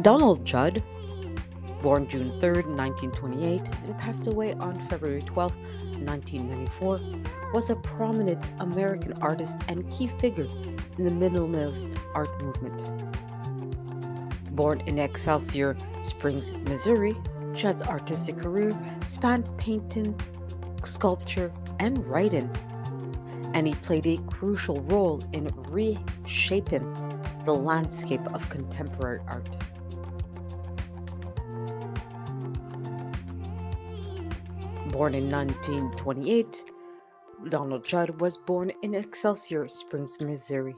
Donald Judd, born June 3rd, 1928, and passed away on February 12th, 1994, was a prominent American artist and key figure in the minimalist art movement. Born in Excelsior Springs, Missouri, Judd's artistic career spanned painting, sculpture, and writing, and he played a crucial role in reshaping the landscape of contemporary art. Born in 1928, Donald Judd was born in Excelsior Springs, Missouri.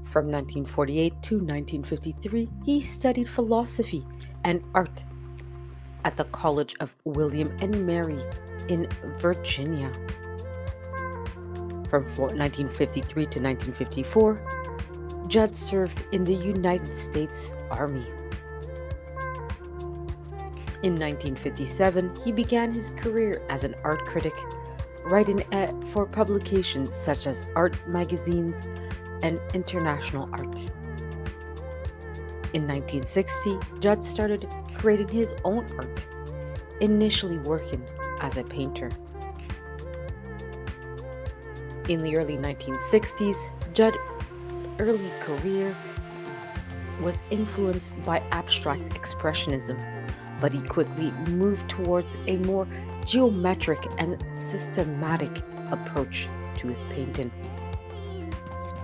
From 1948 to 1953, he studied philosophy and art at the College of William and Mary in Virginia. From 1953 to 1954, Judd served in the United States Army. In 1957, he began his career as an art critic, writing for publications such as art magazines and international art. In 1960, Judd started creating his own art, initially working as a painter. In the early 1960s, Judd's early career was influenced by abstract expressionism, but he quickly moved towards a more geometric and systematic approach to his painting.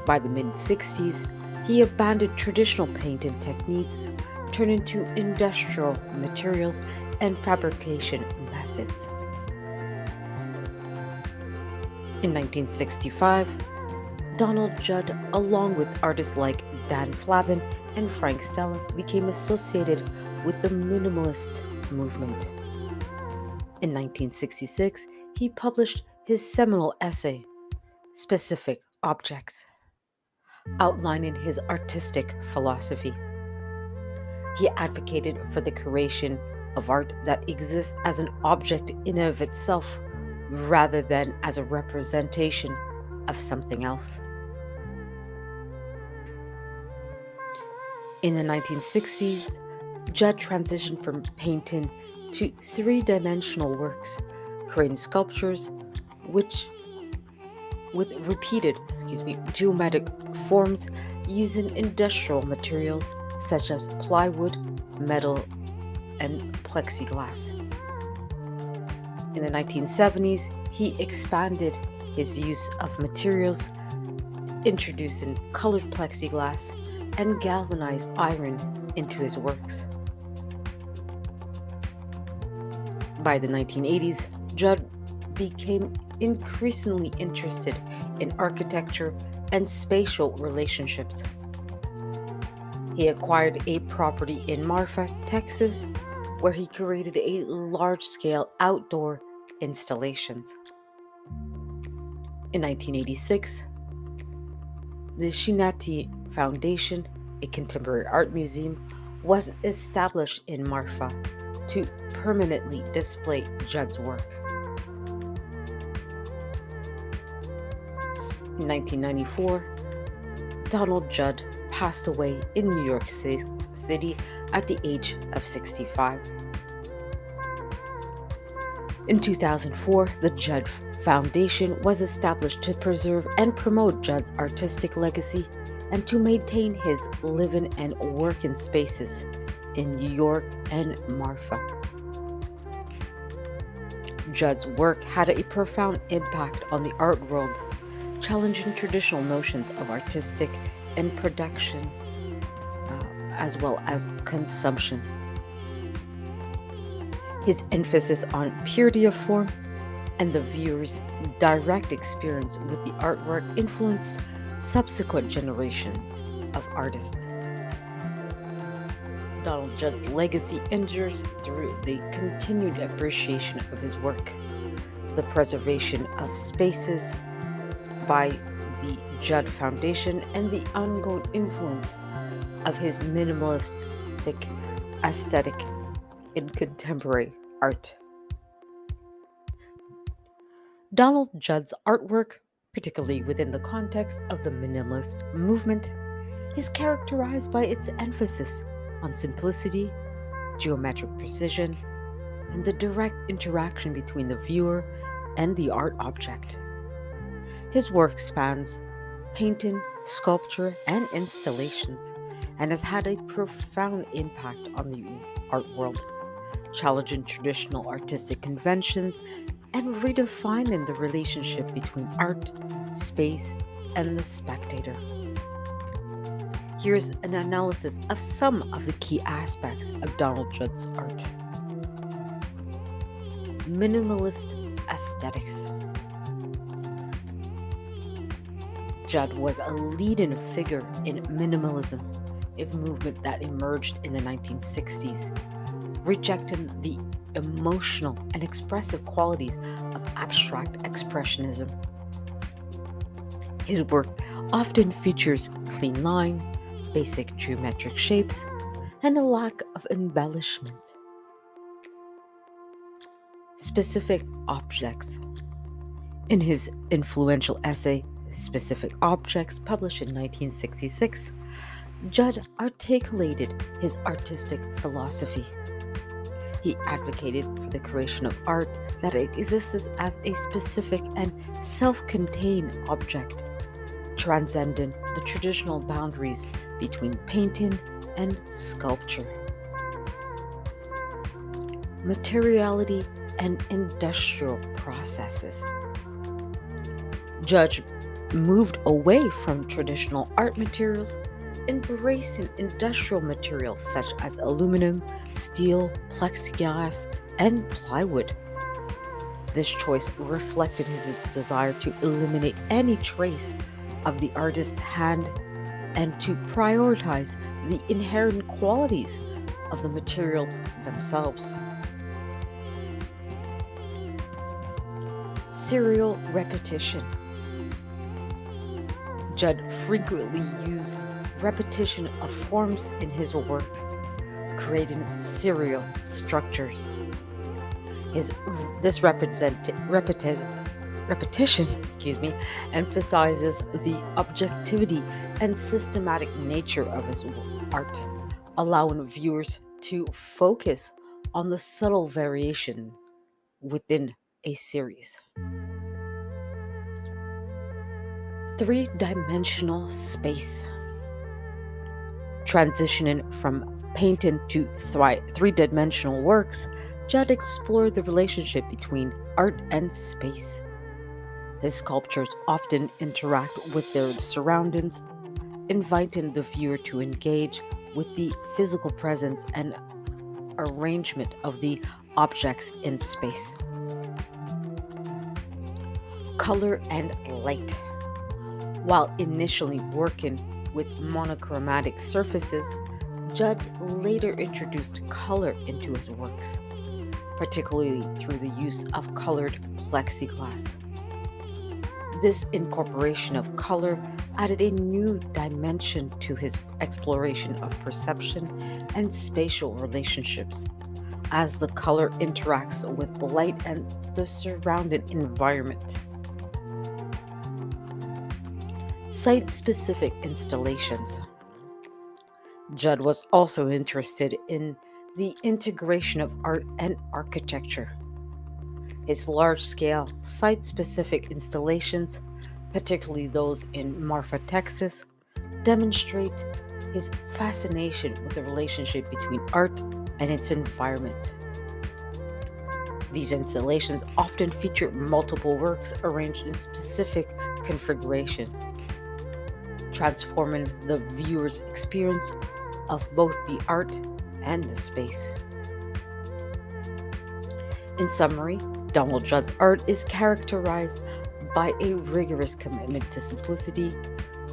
By the mid-60s, he abandoned traditional painting techniques, turning to industrial materials and fabrication methods. In 1965, Donald Judd, along with artists like Dan Flavin and Frank Stella, became associated with the minimalist movement. In 1966, he published his seminal essay, Specific Objects, outlining his artistic philosophy. He advocated for the creation of art that exists as an object in and of itself, rather than as a representation of something else. In the 1960s, Judd transitioned from painting to three-dimensional works, creating sculptures with repeated geometric forms using industrial materials such as plywood, metal, and plexiglass. In the 1970s, he expanded his use of materials, introducing colored plexiglass and galvanized iron into his works. By the 1980s, Judd became increasingly interested in architecture and spatial relationships. He acquired a property in Marfa, Texas, where he created a large-scale outdoor installations. In 1986, the Shinati Foundation, a contemporary art museum, was established in Marfa to permanently display Judd's work. In 1994, Donald Judd passed away in New York City at the age of 65. In 2004, the Judd Foundation was established to preserve and promote Judd's artistic legacy and to maintain his living and working spaces in New York and Marfa. Judd's work had a profound impact on the art world, challenging traditional notions of artistic and production, as well as consumption. His emphasis on purity of form and the viewer's direct experience with the artwork influenced subsequent generations of artists. Donald Judd's legacy endures through the continued appreciation of his work, the preservation of spaces by the Judd Foundation, and the ongoing influence of his minimalistic aesthetic in contemporary art. Donald Judd's artwork, particularly within the context of the minimalist movement, is characterized by its emphasis on simplicity, geometric precision, and the direct interaction between the viewer and the art object. His work spans painting, sculpture, and installations, and has had a profound impact on the art world, challenging traditional artistic conventions and redefining the relationship between art, space, and the spectator. Here's an analysis of some of the key aspects of Donald Judd's art. Minimalist aesthetics. Judd was a leading figure in minimalism, a movement that emerged in the 1960s, rejecting the emotional and expressive qualities of abstract expressionism. His work often features clean line, basic geometric shapes, and a lack of embellishment. Specific objects. In his influential essay, Specific Objects, published in 1966, Judd articulated his artistic philosophy. He advocated for the creation of art that exists as a specific and self contained object, transcending the traditional boundaries between painting and sculpture. Materiality and industrial processes. Judd moved away from traditional art materials, embracing industrial materials such as aluminum, steel, plexiglass, and plywood. This choice reflected his desire to eliminate any trace of the artist's hand and to prioritize the inherent qualities of the materials themselves. Serial repetition. Judd frequently used repetition of forms in his work, creating serial structures. This repetition, emphasizes the objectivity and systematic nature of his art, allowing viewers to focus on the subtle variation within a series. Three-dimensional space. Transitioning from painting to three-dimensional works, Judd explored the relationship between art and space. His sculptures often interact with their surroundings, inviting the viewer to engage with the physical presence and arrangement of the objects in space. Color and light. While initially working with monochromatic surfaces, Judd later introduced color into his works, particularly through the use of colored plexiglass. This incorporation of color added a new dimension to his exploration of perception and spatial relationships, as the color interacts with light and the surrounding environment. Site-specific installations. Judd was also interested in the integration of art and architecture. His large-scale, site-specific installations, particularly those in Marfa, Texas, demonstrate his fascination with the relationship between art and its environment. These installations often feature multiple works arranged in specific configuration, transforming the viewer's experience of both the art and the space. In summary, Donald Judd's art is characterized by a rigorous commitment to simplicity,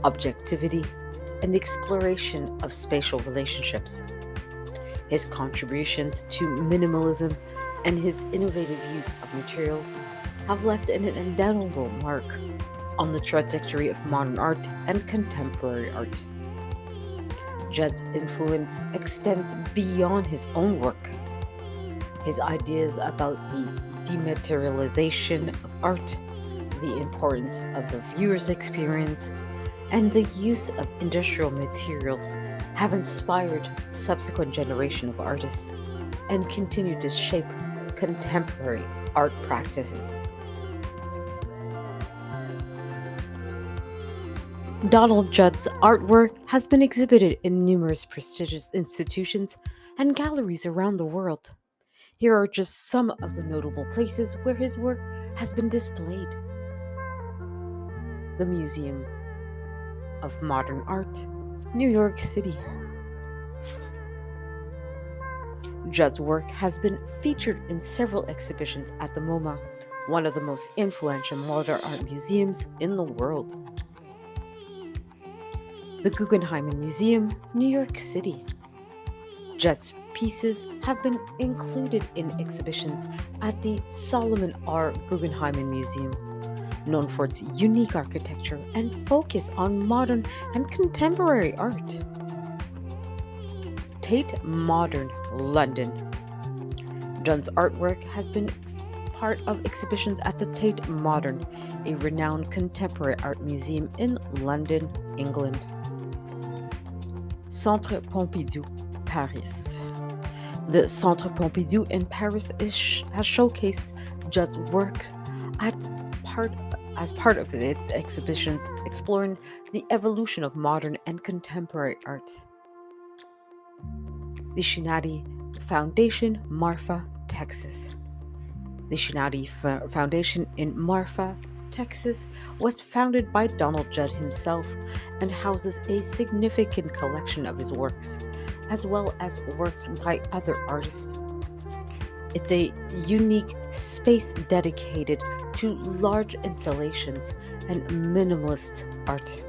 objectivity, and the exploration of spatial relationships. His contributions to minimalism and his innovative use of materials have left an indelible mark on the trajectory of modern art and contemporary art. Judd's influence extends beyond his own work. His ideas about the dematerialization of art, the importance of the viewer's experience, and the use of industrial materials have inspired subsequent generation of artists and continue to shape contemporary art practices. Donald Judd's artwork has been exhibited in numerous prestigious institutions and galleries around the world. Here are just some of the notable places where his work has been displayed: the Museum of Modern Art, New York City. Judd's work has been featured in several exhibitions at the MoMA, one of the most influential modern art museums in the world. The Guggenheim Museum, New York City. Judd's pieces have been included in exhibitions at the Solomon R. Guggenheim Museum, known for its unique architecture and focus on modern and contemporary art. Tate Modern, London. Judd's artwork has been part of exhibitions at the Tate Modern, a renowned contemporary art museum in London, England. Centre Pompidou, Paris. The Centre Pompidou in Paris has showcased Judd's work at part, as part of its exhibitions exploring the evolution of modern and contemporary art. The Shinadi Foundation, Marfa, Texas. The Shinadi Foundation in Marfa, Texas, was founded by Donald Judd himself and houses a significant collection of his works, as well as works by other artists. It's a unique space dedicated to large installations and minimalist art.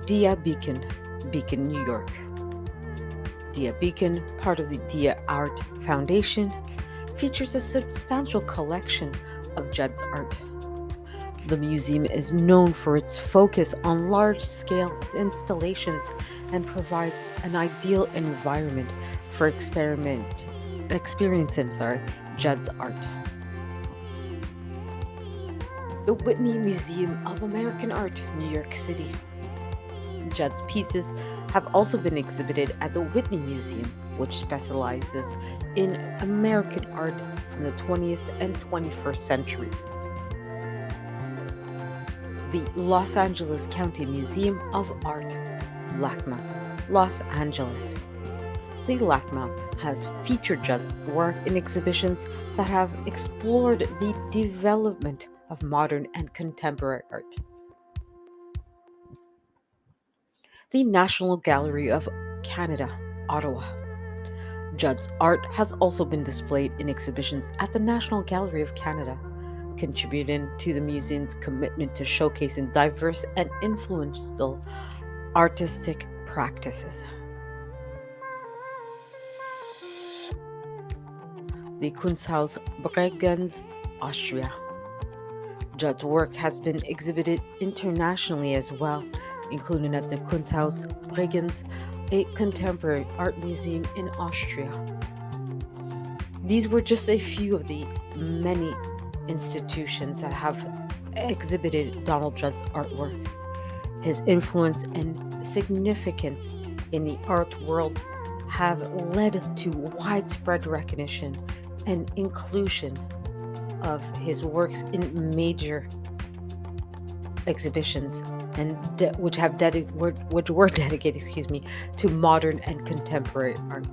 Dia Beacon, Beacon, New York. Dia Beacon, part of the Dia Art Foundation, features a substantial collection of Judd's art. The museum is known for its focus on large-scale installations and provides an ideal environment for experiencing Judd's art. The Whitney Museum of American Art, New York City. Judd's pieces have also been exhibited at the Whitney Museum, which specializes in American art from the 20th and 21st centuries. The Los Angeles County Museum of Art, LACMA, Los Angeles. The LACMA has featured Judd's work in exhibitions that have explored the development of modern and contemporary art. The National Gallery of Canada, Ottawa. Judd's art has also been displayed in exhibitions at the National Gallery of Canada, contributing to the museum's commitment to showcasing diverse and influential artistic practices. The Kunsthaus Bregenz, Austria. Judd's work has been exhibited internationally as well, including at the Kunsthaus Bregenz, a contemporary art museum in Austria. These were just a few of the many institutions that have exhibited Donald Judd's artwork. His influence and significance in the art world have led to widespread recognition and inclusion of his works in major exhibitions and which were dedicated, to modern and contemporary art.